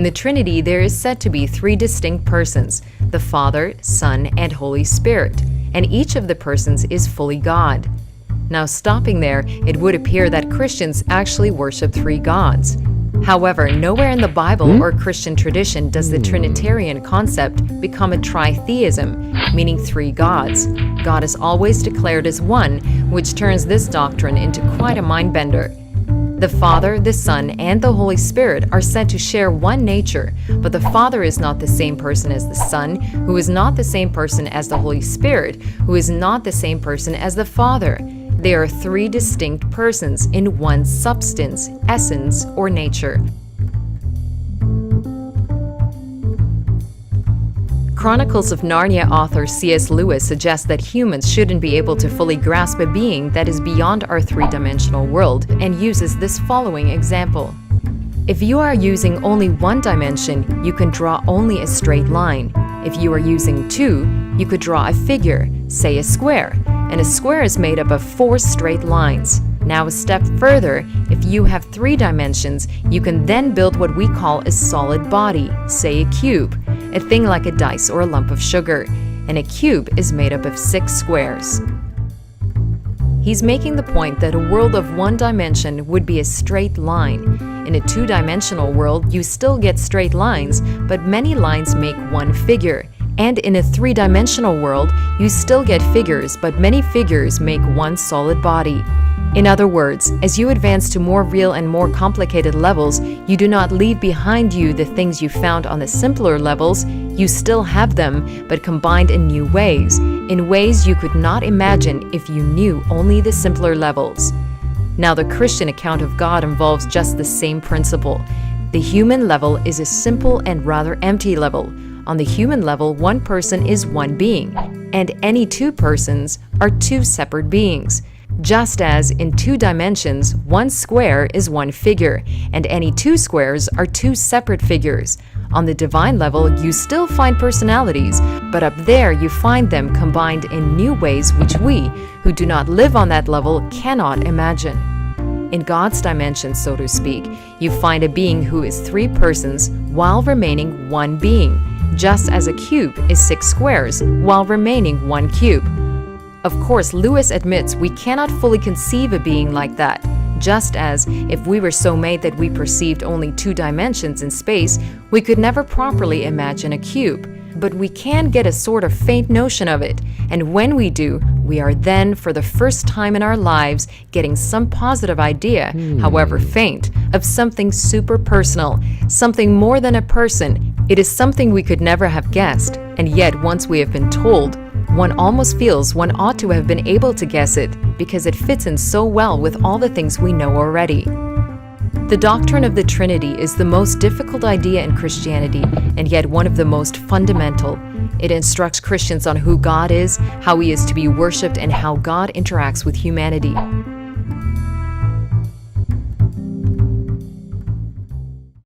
In the Trinity, there is said to be three distinct persons: the Father, Son, and Holy Spirit, and each of the persons is fully God. Now, stopping there, it would appear that Christians actually worship three gods. However, nowhere in the Bible or Christian tradition does the Trinitarian concept become a tritheism, meaning three gods. God is always declared as one, which turns this doctrine into quite a mind-bender. The Father, the Son, and the Holy Spirit are said to share one nature, but the Father is not the same person as the Son, who is not the same person as the Holy Spirit, who is not the same person as the Father. They are three distinct persons in one substance, essence, or nature. Chronicles of Narnia author C.S. Lewis suggests that humans shouldn't be able to fully grasp a being that is beyond our three-dimensional world, and uses this following example. If you are using only one dimension, you can draw only a straight line. If you are using two, you could draw a figure, say a square, and a square is made up of four straight lines. Now a step further, if you have three dimensions, you can then build what we call a solid body, say a cube, a thing like a dice or a lump of sugar, and a cube is made up of 6 squares. He's making the point that a world of one dimension would be a straight line. In a two-dimensional world, you still get straight lines, but many lines make one figure. And in a three-dimensional world, you still get figures, but many figures make one solid body. In other words, as you advance to more real and more complicated levels, you do not leave behind you the things you found on the simpler levels. You still have them, but combined in new ways, in ways you could not imagine if you knew only the simpler levels. Now, the Christian account of God involves just the same principle. The human level is a simple and rather empty level. On the human level, one person is one being, and any two persons are two separate beings. Just as in two dimensions, one square is one figure, and any two squares are two separate figures. On the divine level, you still find personalities, but up there you find them combined in new ways which we, who do not live on that level, cannot imagine. In God's dimension, so to speak, you find a being who is three persons while remaining one being, just as a cube is 6 squares while remaining one cube. Of course, Lewis admits we cannot fully conceive a being like that, just as if we were so made that we perceived only 2 dimensions in space, we could never properly imagine a cube. But we can get a sort of faint notion of it, and when we do, we are then, for the first time in our lives, getting some positive idea, however faint, of something super personal, something more than a person. It is something we could never have guessed, and yet once we have been told, one almost feels one ought to have been able to guess it, because it fits in so well with all the things we know already. The doctrine of the Trinity is the most difficult idea in Christianity, and yet one of the most fundamental. It instructs Christians on who God is, how He is to be worshipped, and how God interacts with humanity.